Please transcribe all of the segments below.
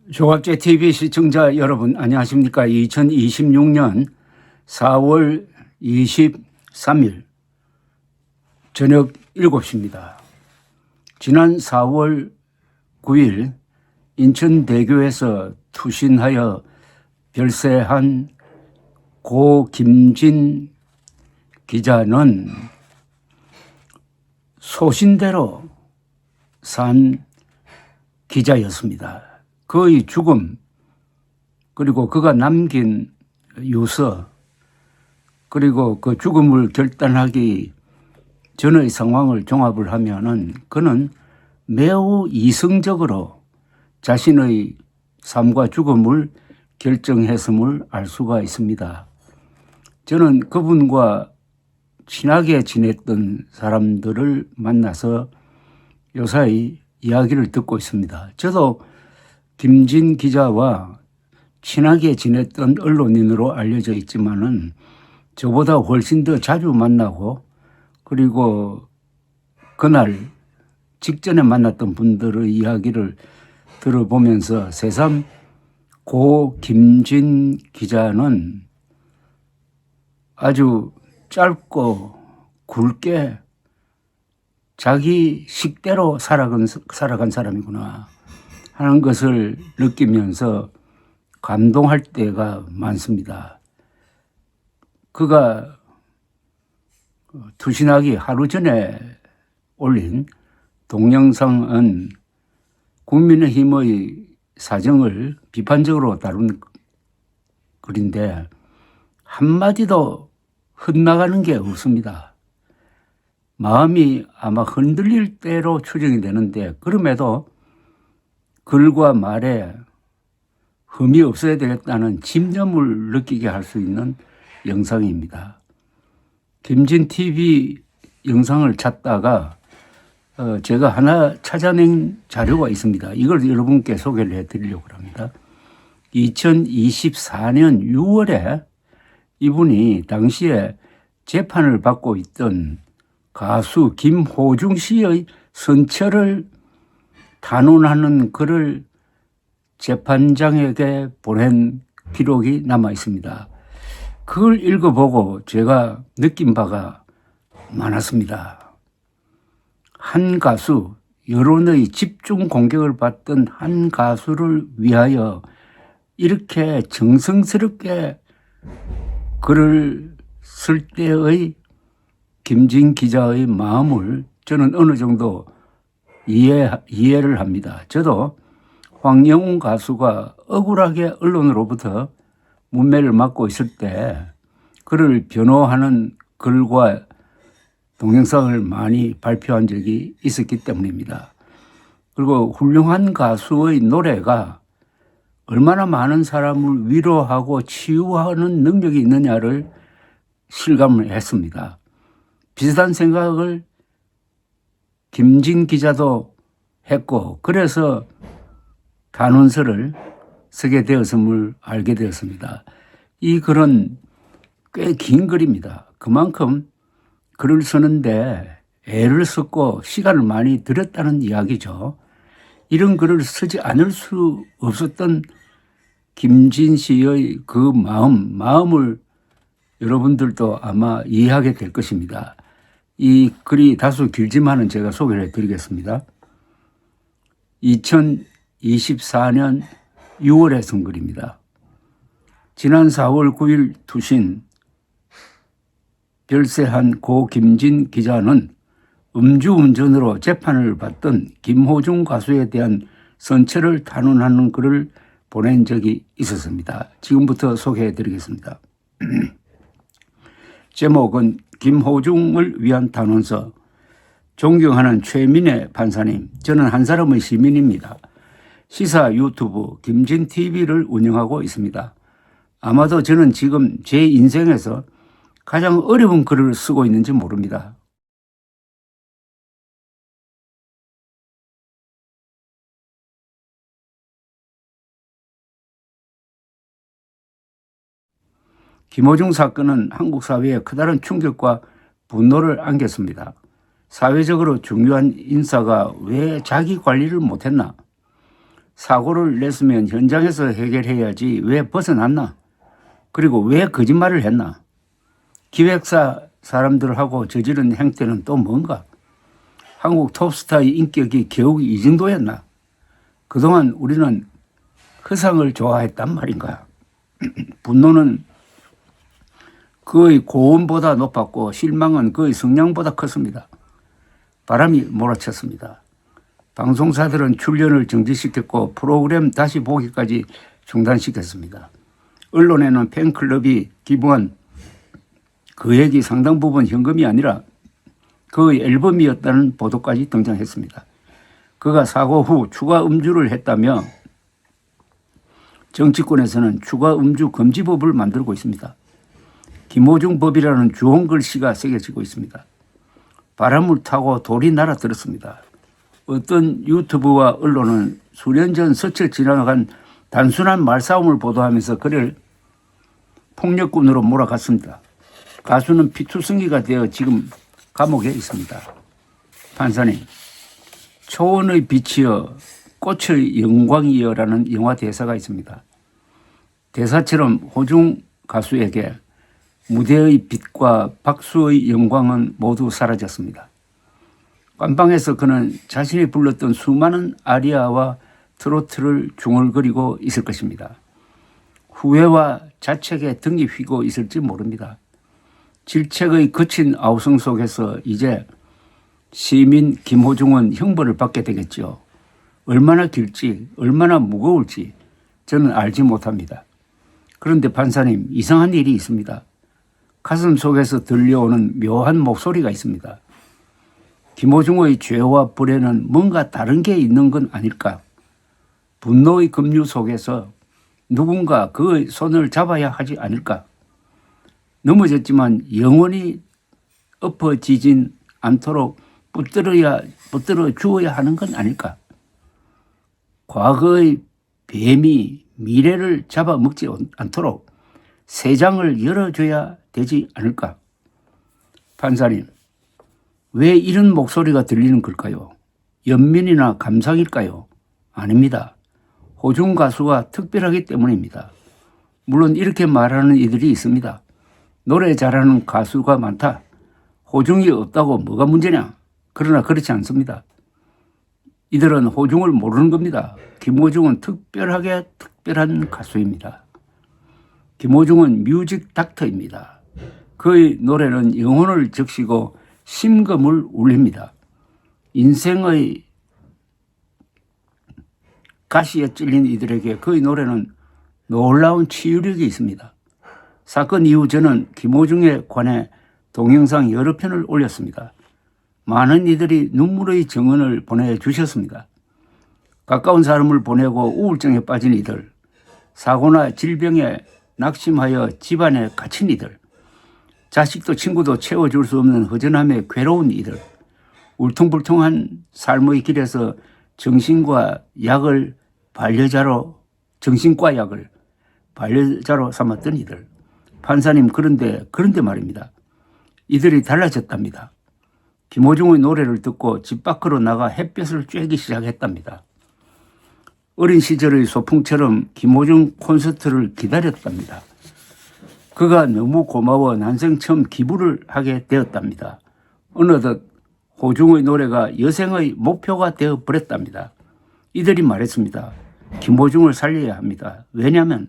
종합제 TV 시청자 여러분 안녕하십니까. 2026년 4월 23일 저녁 7시입니다. 지난 4월 9일 인천대교에서 투신하여 별세한 고 김진 기자는 소신대로 산 기자였습니다. 그의 죽음, 그리고 그가 남긴 유서, 그리고 그 죽음을 결단하기 전의 상황을 종합을 하면은 그는 매우 이성적으로 자신의 삶과 죽음을 결정했음을 알 수가 있습니다. 저는 그분과 친하게 지냈던 사람들을 만나서 요사이 이야기를 듣고 있습니다. 저도 김진 기자와 친하게 지냈던 언론인으로 알려져 있지만은 저보다 훨씬 더 자주 만나고, 그리고 그날 직전에 만났던 분들의 이야기를 들어보면서 새삼 고 김진 기자는 아주 짧고 굵게 자기 식대로 살아간 사람이구나 하는 것을 느끼면서 감동할 때가 많습니다. 그가 투신하기 하루 전에 올린 동영상은 국민의힘의 사정을 비판적으로 다룬 글인데 한마디도 흩나가는 게 없습니다. 마음이 아마 흔들릴 대로 추정이 되는데 그럼에도 글과 말에 흠이 없어야 되겠다는 집념을 느끼게 할 수 있는 영상입니다. 김진 TV 영상을 찾다가 제가 하나 찾아낸 자료가 있습니다. 이걸 여러분께 소개를 해드리려고 합니다. 2024년 6월에 이분이 당시에 재판을 받고 있던 가수 김호중 씨의 선처를 단언하는 글을 재판장에게 보낸 기록이 남아 있습니다. 그걸 읽어보고 제가 느낀 바가 많았습니다. 한 가수, 여론의 집중 공격을 받던 한 가수를 위하여 이렇게 정성스럽게 글을 쓸 때의 김진 기자의 마음을 저는 어느 정도 이해를 합니다. 저도 황영웅 가수가 억울하게 언론으로부터 문매를 맞고 있을 때 그를 변호하는 글과 동영상을 많이 발표한 적이 있었기 때문입니다. 그리고 훌륭한 가수의 노래가 얼마나 많은 사람을 위로하고 치유하는 능력이 있느냐를 실감을 했습니다. 비슷한 생각을 김진 기자도 했고, 그래서 단원서를 쓰게 되었음을 알게 되었습니다. 이 글은 꽤 긴 글입니다. 그만큼 글을 쓰는데 애를 썼고 시간을 많이 들였다는 이야기죠. 이런 글을 쓰지 않을 수 없었던 김진 씨의 그 마음을 여러분들도 아마 이해하게 될 것입니다. 이 글이 다소 길지만은 제가 소개를 해드리겠습니다. 2024년 6월에 쓴 글입니다. 지난 4월 9일 투신 별세한 고 김진 기자는 음주운전으로 재판을 받던 김호중 가수에 대한 선처를 단언하는 글을 보낸 적이 있었습니다. 지금부터 소개해 드리겠습니다. 제목은 김호중을 위한 단원서. 존경하는 최민혜 판사님, 저는 한 사람의 시민입니다. 시사 유튜브 김진 TV를 운영하고 있습니다. 아마도 저는 지금 제 인생에서 가장 어려운 글을 쓰고 있는지 모릅니다. 김호중 사건은 한국 사회에 커다란 충격과 분노를 안겼습니다. 사회적으로 중요한 인사가 왜 자기 관리를 못했나? 사고를 냈으면 현장에서 해결해야지 왜 벗어났나? 그리고 왜 거짓말을 했나? 기획사 사람들하고 저지른 행태는 또 뭔가? 한국 톱스타의 인격이 겨우 이 정도였나? 그동안 우리는 허상을 좋아했단 말인가? 분노는 그의 고음보다 높았고 실망은 그의 성량보다 컸습니다. 바람이 몰아쳤습니다. 방송사들은 출연을 정지시켰고 프로그램 다시 보기까지 중단시켰습니다. 언론에는 팬클럽이 기부한 금액이 상당 부분 현금이 아니라 그의 앨범이었다는 보도까지 등장했습니다. 그가 사고 후 추가 음주를 했다며 정치권에서는 추가 음주 금지법을 만들고 있습니다. 김호중 법이라는 주홍 글씨가 새겨지고 있습니다. 바람을 타고 돌이 날아들었습니다. 어떤 유튜브와 언론은 수년 전 스쳐 지나간 단순한 말싸움을 보도하면서 그를 폭력군으로 몰아갔습니다. 가수는 피투성이가 되어 지금 감옥에 있습니다. 판사님, 초원의 빛이여 꽃의 영광이여라는 영화 대사가 있습니다. 대사처럼 호중 가수에게 무대의 빛과 박수의 영광은 모두 사라졌습니다. 깜방에서 그는 자신이 불렀던 수많은 아리아와 트로트를 중얼거리고 있을 것입니다. 후회와 자책에 등이 휘고 있을지 모릅니다. 질책의 거친 아우성 속에서 이제 시민 김호중은 형벌을 받게 되겠죠. 얼마나 길지, 얼마나 무거울지 저는 알지 못합니다. 그런데 판사님, 이상한 일이 있습니다. 가슴 속에서 들려오는 묘한 목소리가 있습니다. 김호중의 죄와 불의는 뭔가 다른 게 있는 건 아닐까? 분노의 급류 속에서 누군가 그의 손을 잡아야 하지 않을까? 넘어졌지만 영원히 엎어지진 않도록 붙들어 주어야 하는 건 아닐까? 과거의 뱀이 미래를 잡아먹지 않도록 세장을 열어줘야 되지 않을까? 판사님, 왜 이런 목소리가 들리는 걸까요? 연민이나 감상일까요? 아닙니다. 호중 가수가 특별하기 때문입니다. 물론 이렇게 말하는 이들이 있습니다. 노래 잘하는 가수가 많다. 호중이 없다고 뭐가 문제냐? 그러나 그렇지 않습니다. 이들은 호중을 모르는 겁니다. 김호중은 특별한 가수입니다. 김호중은 뮤직 닥터입니다. 그의 노래는 영혼을 적시고 심금을 울립니다. 인생의 가시에 찔린 이들에게 그의 노래는 놀라운 치유력이 있습니다. 사건 이후 저는 김호중에 관해 동영상 여러 편을 올렸습니다. 많은 이들이 눈물의 정언을 보내주셨습니다. 가까운 사람을 보내고 우울증에 빠진 이들, 사고나 질병에 낙심하여 집안에 갇힌 이들, 자식도 친구도 채워줄 수 없는 허전함에 괴로운 이들, 울퉁불퉁한 삶의 길에서 정신과 약을 반려자로 삼았던 이들. 판사님, 그런데 말입니다. 이들이 달라졌답니다. 김호중의 노래를 듣고 집 밖으로 나가 햇볕을 쬐기 시작했답니다. 어린 시절의 소풍처럼 김호중 콘서트를 기다렸답니다. 그가 너무 고마워 난생 처음 기부를 하게 되었답니다. 어느덧 호중의 노래가 여생의 목표가 되어버렸답니다. 이들이 말했습니다. 김호중을 살려야 합니다. 왜냐하면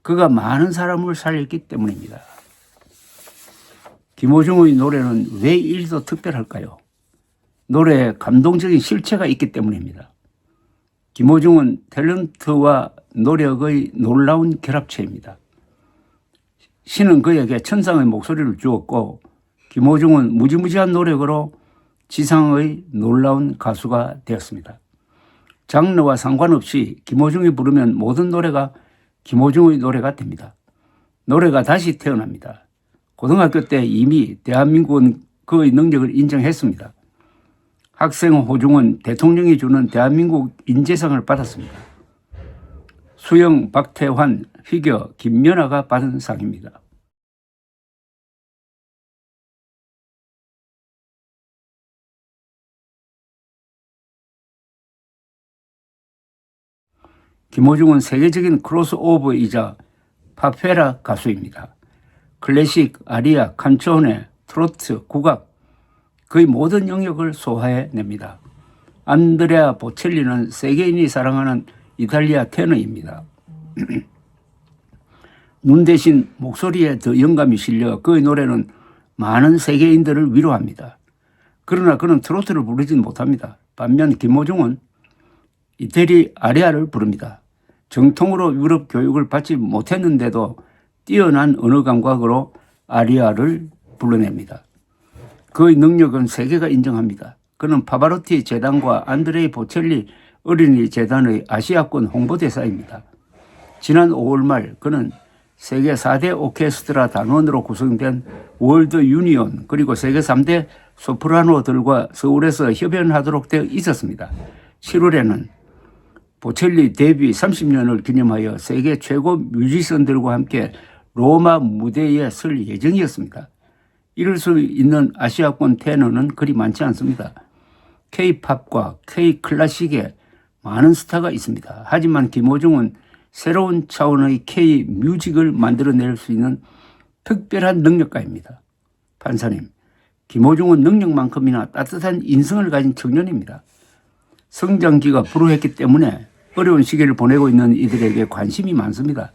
그가 많은 사람을 살렸기 때문입니다. 김호중의 노래는 왜 이리도 특별할까요? 노래에 감동적인 실체가 있기 때문입니다. 김호중은 탤런트와 노력의 놀라운 결합체입니다. 신은 그에게 천상의 목소리를 주었고 김호중은 무지무지한 노력으로 지상의 놀라운 가수가 되었습니다. 장르와 상관없이 김호중이 부르면 모든 노래가 김호중의 노래가 됩니다. 노래가 다시 태어납니다. 고등학교 때 이미 대한민국은 그의 능력을 인정했습니다. 학생 호중은 대통령이 주는 대한민국 인재상을 받았습니다. 수영 박태환, 휘겨 김연아가 받은 상입니다. 김호중은 세계적인 크로스오버이자 파페라 가수입니다. 클래식, 아리아, 칸초네, 트로트, 국악 거의 모든 영역을 소화해냅니다. 안드레아 보첼리는 세계인이 사랑하는 이탈리아 테너입니다. 눈 대신 목소리에 더 영감이 실려 그의 노래는 많은 세계인들을 위로합니다. 그러나 그는 트로트를 부르진 못합니다. 반면 김호중은 이태리 아리아를 부릅니다. 정통으로 유럽 교육을 받지 못했는데도 뛰어난 언어 감각으로 아리아를 불러냅니다. 그의 능력은 세계가 인정합니다. 그는 파바로티 재단과 안드레이 보첼리 어린이 재단의 아시아권 홍보대사입니다. 지난 5월 말 그는 세계 4대 오케스트라 단원으로 구성된 월드 유니온 그리고 세계 3대 소프라노들과 서울에서 협연하도록 되어 있었습니다. 7월에는 보첼리 데뷔 30년을 기념하여 세계 최고 뮤지션들과 함께 로마 무대에 설 예정이었습니다. 이럴 수 있는 아시아권 테너는 그리 많지 않습니다. K-팝과 K-클래식에 많은 스타가 있습니다. 하지만 김호중은 새로운 차원의 K-뮤직을 만들어낼 수 있는 특별한 능력가입니다. 판사님, 김호중은 능력만큼이나 따뜻한 인성을 가진 청년입니다. 성장기가 불우했기 때문에 어려운 시기를 보내고 있는 이들에게 관심이 많습니다.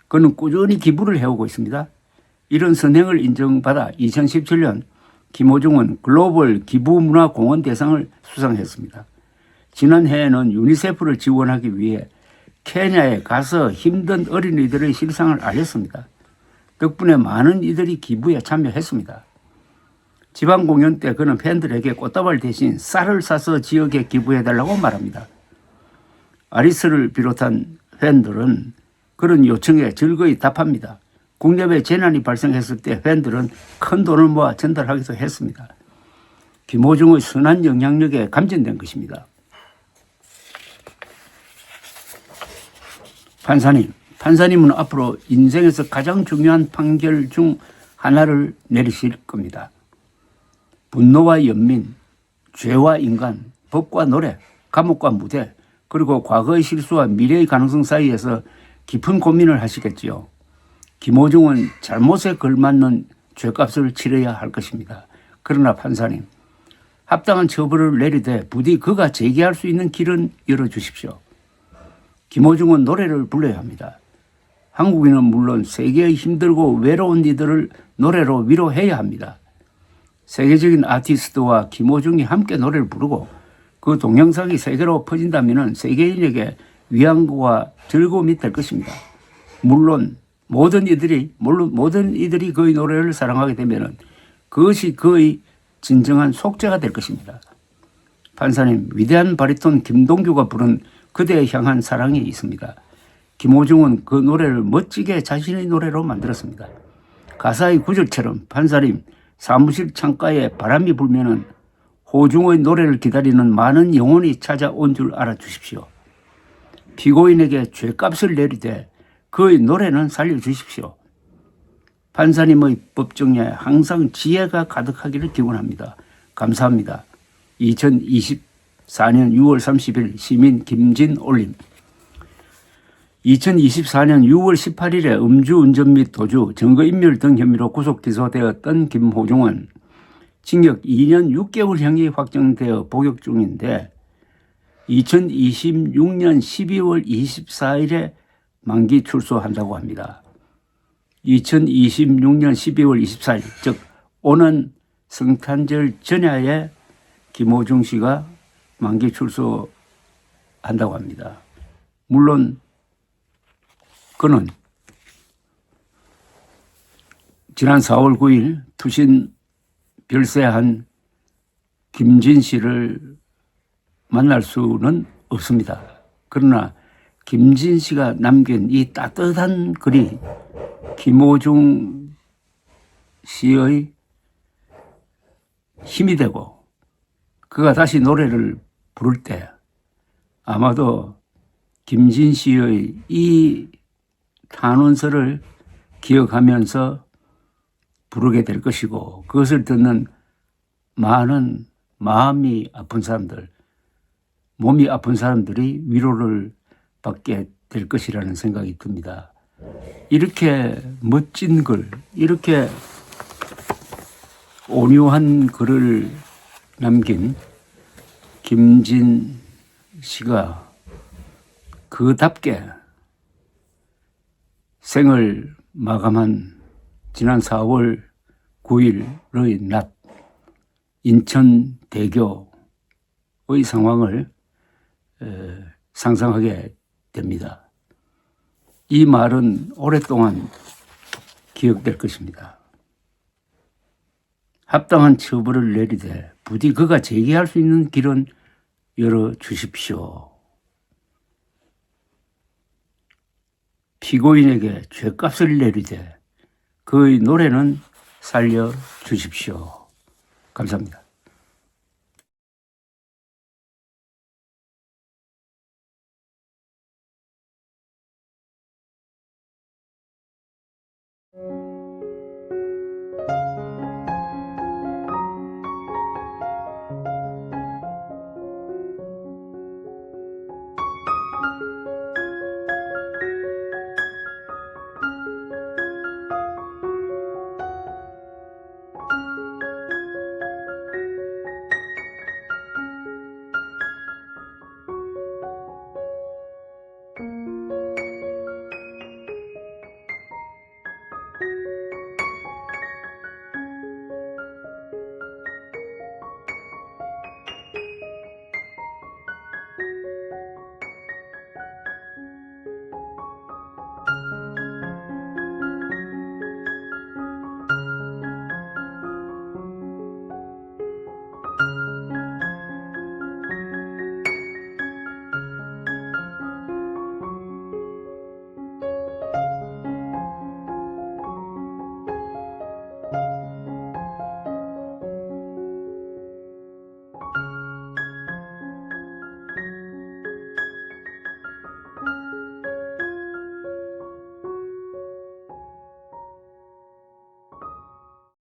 그는 꾸준히 기부를 해오고 있습니다. 이런 선행을 인정받아 2017년 김호중은 글로벌 기부문화공헌 대상을 수상했습니다. 지난해에는 유니세프를 지원하기 위해 케냐에 가서 힘든 어린이들의 실상을 알렸습니다. 덕분에 많은 이들이 기부에 참여했습니다. 지방 공연 때 그는 팬들에게 꽃다발 대신 쌀을 사서 지역에 기부해달라고 말합니다. 아리스를 비롯한 팬들은 그런 요청에 즐거이 답합니다. 국내외 재난이 발생했을 때 팬들은 큰 돈을 모아 전달하기도 했습니다. 김호중의 선한 영향력에 감전된 것입니다. 판사님은 앞으로 인생에서 가장 중요한 판결 중 하나를 내리실 겁니다. 분노와 연민, 죄와 인간, 법과 노래, 감옥과 무대, 그리고 과거의 실수와 미래의 가능성 사이에서 깊은 고민을 하시겠지요. 김호중은 잘못에 걸맞는 죄값을 치러야 할 것입니다. 그러나 판사님, 합당한 처벌을 내리되 부디 그가 재기할 수 있는 길은 열어주십시오. 김호중은 노래를 불러야 합니다. 한국인은 물론 세계의 힘들고 외로운 이들을 노래로 위로해야 합니다. 세계적인 아티스트와 김호중이 함께 노래를 부르고 그 동영상이 세계로 퍼진다면 세계인에게 위안과 즐거움이 될 것입니다. 물론 모든 이들이 그의 노래를 사랑하게 되면 그것이 그의 진정한 속죄가 될 것입니다. 판사님, 위대한 바리톤 김동규가 부른 그대에 향한 사랑이 있습니다. 김호중은 그 노래를 멋지게 자신의 노래로 만들었습니다. 가사의 구절처럼 판사님, 사무실 창가에 바람이 불면은 호중의 노래를 기다리는 많은 영혼이 찾아온 줄 알아주십시오. 피고인에게 죄값을 내리되 그의 노래는 살려주십시오. 판사님의 법정에 항상 지혜가 가득하기를 기원합니다. 감사합니다. 2024년 6월 30일 시민 김진올림. 2024년 6월 18일에 음주운전 및 도주, 증거인멸 등 혐의로 구속 기소되었던 김호중은 징역 2년 6개월형이 확정되어 복역 중인데 2026년 12월 24일에 만기 출소한다고 합니다. 2026년 12월 24일, 즉 오는 성탄절 전야에 김호중 씨가 만기 출소한다고 합니다. 물론 그는 지난 4월 9일 투신 별세한 김진 씨를 만날 수는 없습니다. 그러나 김진 씨가 남긴 이 따뜻한 글이 김호중 씨의 힘이 되고 그가 다시 노래를 부를 때 아마도 김진 씨의 이 탄원서를 기억하면서 부르게 될 것이고 그것을 듣는 많은 마음이 아픈 사람들, 몸이 아픈 사람들이 위로를 받게 될 것이라는 생각이 듭니다. 이렇게 멋진 글, 이렇게 온유한 글을 남긴 김진 씨가 그답게 생을 마감한 지난 4월 9일의 낮 인천대교의 상황을 상상하게 됩니다. 이 말은 오랫동안 기억될 것입니다. 합당한 처벌을 내리되 부디 그가 제기할 수 있는 길은 열어주십시오. 피고인에게 죗값을 내리되 그의 노래는 살려주십시오. 감사합니다.